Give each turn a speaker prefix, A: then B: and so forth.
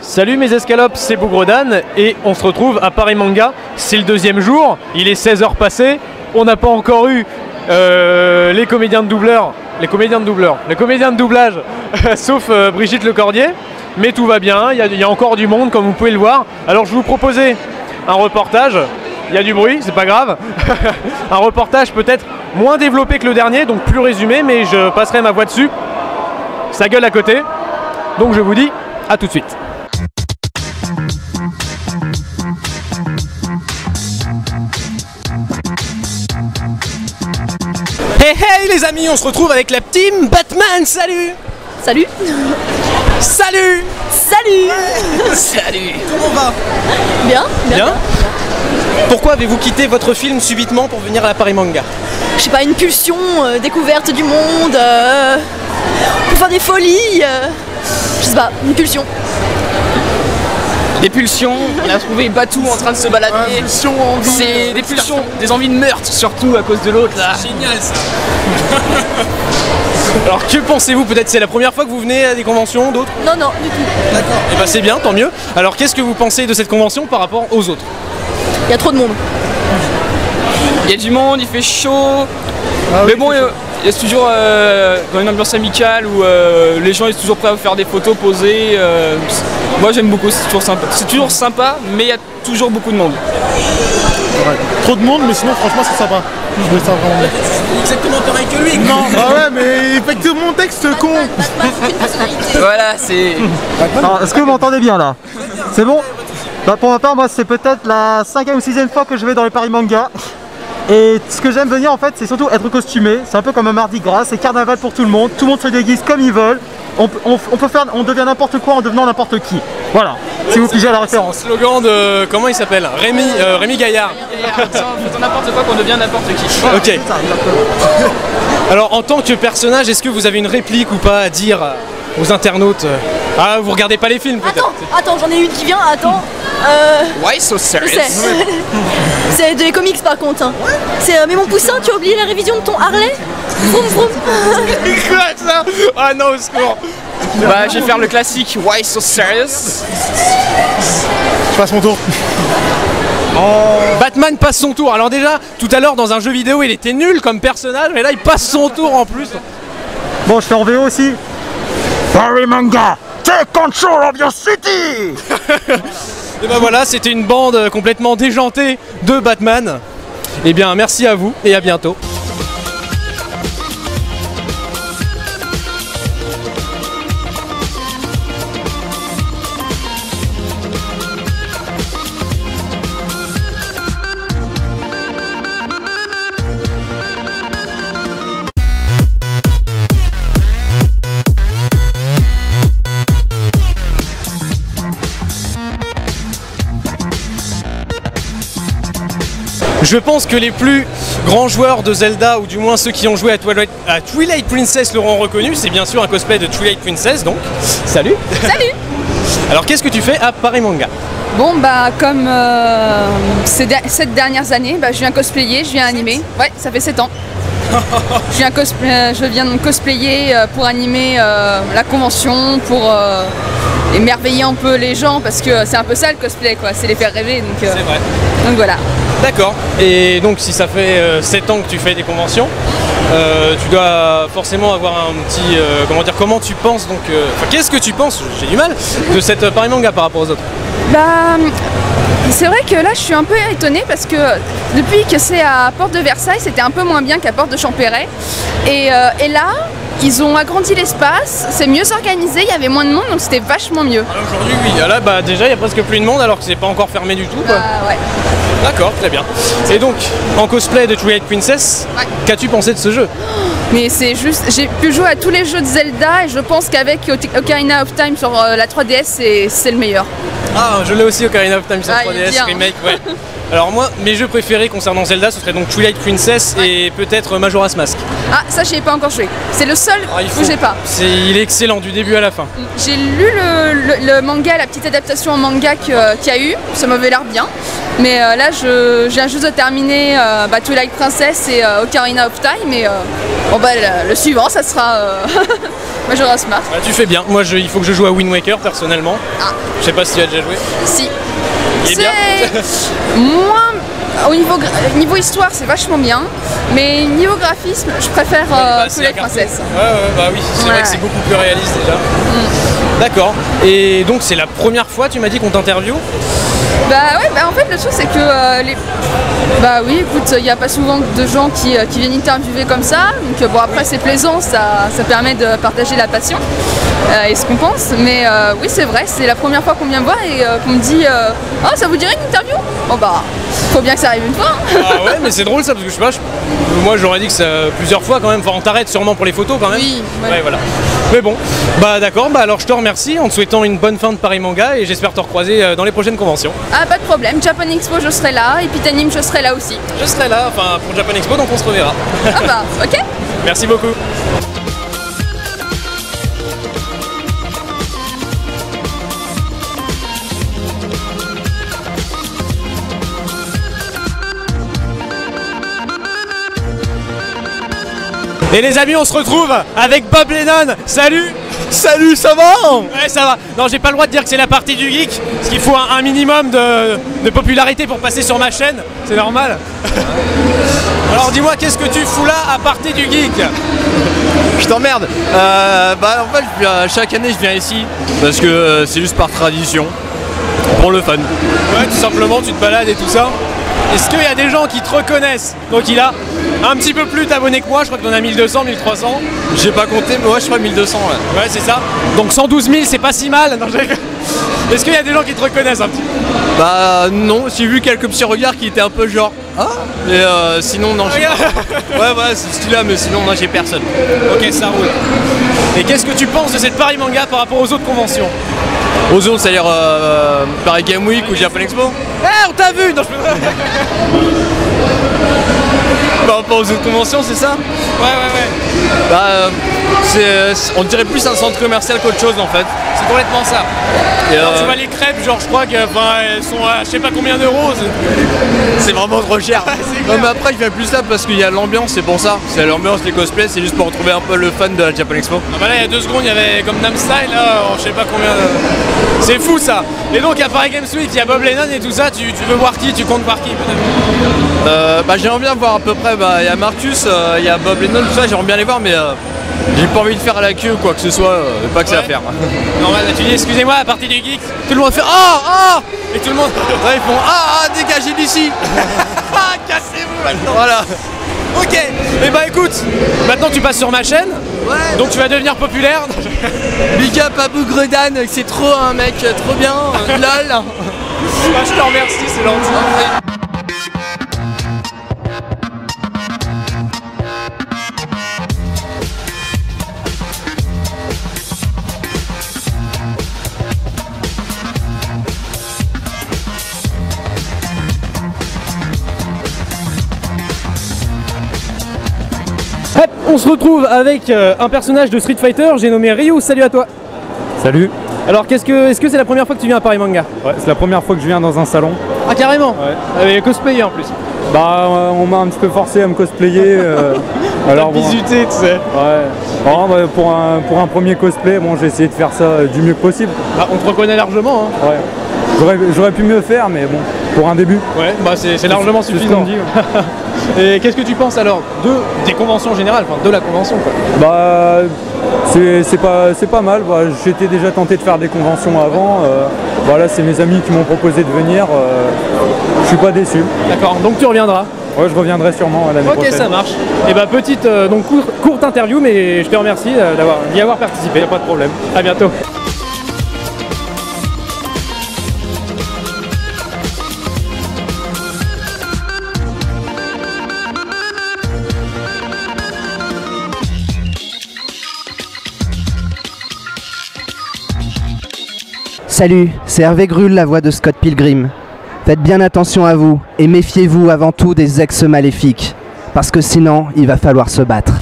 A: Salut mes escalopes, c'est Bougredan et on se retrouve à Paris Manga. C'est le deuxième jour, il est 16h passé, on n'a pas encore eu les comédiens de doublage, sauf Brigitte Lecordier, mais tout va bien, il y a encore du monde comme vous pouvez le voir. Alors je vais vous proposer un reportage, il y a du bruit, c'est pas grave, un reportage peut-être moins développé que le dernier, donc plus résumé, mais je passerai ma voix dessus, ça gueule à côté, donc je vous dis à tout de suite. Hey hey les amis, on se retrouve avec la team Batman, salut.
B: Salut.
A: Salut.
B: Salut.
A: Salut. Comment va?
B: Bien.
A: Bien. Pourquoi avez-vous quitté votre film subitement pour venir à la Paris Manga?
B: Je sais pas, une pulsion, découverte du monde, pour faire des folies, je sais pas, une pulsion.
C: Des pulsions, on a trouvé Batou en train de se balader. C'est des pulsions, des envies de meurtre, surtout à cause de l'autre là.
A: Génial ça. Alors que pensez-vous? Peut-être c'est la première fois que vous venez à des conventions, d'autres?
B: Non, non, du tout.
A: D'accord. Et bah c'est bien, tant mieux. Alors qu'est-ce que vous pensez de cette convention par rapport aux autres?
B: Il y a trop de monde.
C: Il y a du monde, il fait chaud. Mais bon, il y a toujours dans une ambiance amicale où les gens sont toujours prêts à faire des photos, poser. Moi j'aime beaucoup, c'est toujours sympa. C'est toujours sympa, mais il y a toujours beaucoup de monde.
D: Ouais. Trop de monde, mais sinon franchement c'est sympa. Je voulais ça vraiment bien.
A: Exactement pareil que lui.
D: Non, bah ouais, mais il fait que mon texte con.
C: Voilà, c'est...
E: Est-ce que vous m'entendez bien là? C'est bon? Bah pour ma part, moi c'est peut-être la 5e ou 6e fois que je vais dans les Paris Manga. Et ce que j'aime venir en fait, c'est surtout être costumé. C'est un peu comme un mardi gras, c'est carnaval pour tout le monde se déguise comme ils veulent. On devient n'importe quoi en devenant n'importe qui. Voilà, si vous pigez à la référence.
A: C'est un slogan de... comment il s'appelle? Rémi Gaillard.
C: Faisons n'importe quoi qu'on devient n'importe qui.
A: Ok. Alors en tant que personnage, est-ce que vous avez une réplique ou pas à dire aux internautes? Ah, vous regardez pas les films peut-être?
B: Attends, j'en ai une qui vient, attends.
C: Why so serious?
B: C'est des comics par contre. Hein. C'est mais mon poussin, tu as oublié la révision de ton Harley? Vroom vroom.
A: Quoi ça? Ah non, au secours.
C: Bah je vais faire le classique Why so serious?
D: Je passe mon tour.
A: Batman passe son tour. Alors déjà, tout à l'heure dans un jeu vidéo, il était nul comme personnage, mais là il passe son tour en plus.
E: Bon, je fais en VO aussi. Paris Manga, take control of your city.
A: Et ben voilà, c'était une bande complètement déjantée de Batman. Et bien merci à vous et à bientôt. Je pense que les plus grands joueurs de Zelda, ou du moins ceux qui ont joué à Twilight Princess l'auront reconnu, c'est bien sûr un cosplay de Twilight Princess, donc salut.
B: Salut.
A: Alors qu'est-ce que tu fais à Paris Manga?
F: Bon bah comme ces 7 dernières années, bah, je viens cosplayer, je viens animer. Ouais, ça fait 7 ans. Je viens donc cosplayer pour animer la convention, pour émerveiller un peu les gens, parce que c'est un peu ça le cosplay quoi, c'est les faire rêver. Donc,
A: c'est vrai.
F: Donc voilà.
A: D'accord. Et donc si ça fait 7 ans que tu fais des conventions, tu dois forcément avoir un petit... comment tu penses donc... qu'est-ce que tu penses, j'ai du mal, de cette Paris Manga par rapport aux autres?
F: Bah, c'est vrai que là je suis un peu étonnée parce que depuis que c'est à Porte de Versailles, c'était un peu moins bien qu'à Porte de Champéret. Et là, ils ont agrandi l'espace, c'est mieux organisé, il y avait moins de monde donc c'était vachement mieux.
A: Aujourd'hui oui, là bah déjà il y a presque plus de monde alors que c'est pas encore fermé du tout quoi.
F: Ouais.
A: D'accord, très bien. Et donc, en cosplay de Twilight Princess,
F: ouais.
A: Qu'as-tu pensé de ce jeu?
F: Mais c'est juste, j'ai pu jouer à tous les jeux de Zelda et je pense qu'avec Ocarina of Time sur la 3DS, c'est le meilleur.
A: Ah, je l'ai aussi Ocarina of Time sur 3DS, remake, ouais. Alors moi, mes jeux préférés concernant Zelda, ce serait donc Twilight Princess et peut-être Majora's Mask.
F: Ah, ça j'y ai pas encore joué. C'est le seul où j'ai pas.
A: Il est excellent du début à la fin.
F: J'ai lu le manga, la petite adaptation en manga qu'il y a eu, ça m'avait l'air bien. Mais là, je viens juste de terminer Twilight Princess et Ocarina of Time. Et bon, le suivant, ça sera Majora's Mask.
A: Bah, tu fais bien. Moi, il faut que je joue à Wind Waker personnellement. Ah. Je sais pas si tu as déjà joué.
F: Si.
A: Il est bien.
F: Moins. Au niveau histoire, c'est vachement bien, mais niveau graphisme, je préfère Twilight Princess.
A: Bah oui, c'est vrai que c'est beaucoup plus réaliste déjà. D'accord. Et donc c'est la première fois, tu m'as dit, qu'on t'interviewe?
F: Bah ouais, en fait le truc c'est que bah oui, écoute, il n'y a pas souvent de gens qui viennent interviewer comme ça, donc bon après c'est plaisant, ça permet de partager la passion et ce qu'on pense, mais oui c'est vrai, c'est la première fois qu'on vient me voir et qu'on me dit oh ça vous dirait une interview? Bon bah faut bien que ça arrive une fois.
A: Ah ouais, mais c'est drôle ça, parce que je sais pas, moi j'aurais dit que ça plusieurs fois quand même, enfin on t'arrête sûrement pour les photos quand même.
F: Oui,
A: ouais voilà. Mais bon, bah d'accord, bah alors je te remercie en te souhaitant une bonne fin de Paris Manga et j'espère te recroiser dans les prochaines conventions.
F: Ah pas de problème, Japan Expo je serai là et Pitanim je serai là aussi.
A: Je serai là, enfin pour Japan Expo, donc on se reverra.
F: Ah bah ok.
A: Merci beaucoup. Et les amis, on se retrouve avec Bob Lennon. Salut!
G: Salut, ça va?
A: Ouais, ça va. Non, j'ai pas le droit de dire que c'est la partie du geek, parce qu'il faut un minimum de popularité pour passer sur ma chaîne. C'est normal. Alors dis-moi, qu'est-ce que tu fous là à partir du geek?
G: Je t'emmerde. En fait, chaque année, je viens ici parce que c'est juste par tradition, pour le fun.
A: Ouais, tout simplement, tu te balades et tout ça. Est-ce qu'il y a des gens qui te reconnaissent? Donc il a un petit peu plus d'abonnés que moi, je crois que t'en as 1200, 1300.
G: J'ai pas compté, mais ouais, je crois 1200.
A: Ouais, c'est ça. Donc 112 000, c'est pas si mal. Non, est-ce qu'il y a des gens qui te reconnaissent un petit peu?
G: Bah non, j'ai vu quelques petits regards qui étaient un peu genre ah, mais sinon non. Ouais, c'est celui-là, mais sinon non, j'ai personne.
A: Ok, ça roule. Et qu'est-ce que tu penses de cette Paris Manga par rapport aux autres conventions?
G: Aux autres, c'est-à-dire Paris Game Week ou Japan Expo?
A: Eh, on t'a vu! Non, je peux...
G: Par rapport aux autres conventions, c'est ça?
A: Ouais.
G: Bah, on dirait plus un centre commercial qu'autre chose en fait.
A: C'est complètement ça.
G: Et
A: tu vois les crêpes, genre je crois qu'elles sont à je sais pas combien d'euros.
G: C'est vraiment trop cher. Non mais après je viens plus là parce qu'il y a l'ambiance, c'est pour ça. C'est l'ambiance, les cosplays, c'est juste pour retrouver un peu le fun de la Japan Expo.
A: Ah bah là il y a 2 secondes il y avait comme Namstyle là, je sais pas combien de... C'est fou ça. Et donc à Paris Games Week il y a Bob Lennon et tout ça, tu veux voir qui? Tu comptes voir qui peut-être?
G: Bah j'aimerais bien voir à peu près, il y a Marcus, il y a Bob Lennon, tout ça, j'aimerais bien les voir mais j'ai pas envie de faire à la queue quoi que ce soit, pas que c'est à faire.
A: Normal, tu dis excusez-moi à partir du geek, tout le monde fait ah et tout le monde
G: ouais, ils font ah dégagez d'ici.
A: Ah cassez-vous maintenant.
G: Voilà.
A: Ok, et bah écoute, maintenant tu passes sur ma chaîne, ouais. Donc tu vas devenir populaire.
G: Big up à Bougredan, c'est trop un mec, trop bien, lol.
A: Bah, je te remercie, c'est gentil. Hop, on se retrouve avec un personnage de Street Fighter, j'ai nommé Ryu, salut à toi.
H: Salut.
A: Alors est-ce que c'est la première fois que tu viens à Paris Manga?
H: Ouais, c'est la première fois que je viens dans un salon.
A: Ah carrément?
H: Ouais.
A: Avec cosplayer en plus.
H: Bah on m'a un petit peu forcé à me cosplayer.
A: Alors bisuté, tu sais.
H: Ouais. Bon, bah, pour un premier cosplay, bon j'ai essayé de faire ça du mieux que possible.
A: Bah, on te reconnaît largement hein.
H: Ouais. J'aurais pu mieux faire mais bon, pour un début.
A: Ouais, bah c'est largement suffisant.
H: Dit, ouais.
A: Et qu'est-ce que tu penses alors des conventions générales, enfin de la convention quoi?
H: Bah c'est pas mal, bah, j'étais déjà tenté de faire des conventions avant, voilà c'est mes amis qui m'ont proposé de venir, je suis pas déçu.
A: D'accord, donc tu reviendras? Ouais, je reviendrai sûrement l'année prochaine. Ok, ça marche. Et bah petite donc courte interview, mais je te remercie d'y avoir participé. Y a pas de problème. À bientôt.
I: Salut, c'est Hervé Grull, la voix de Scott Pilgrim. Faites bien attention à vous et méfiez-vous avant tout des ex maléfiques, parce que sinon il va falloir se battre.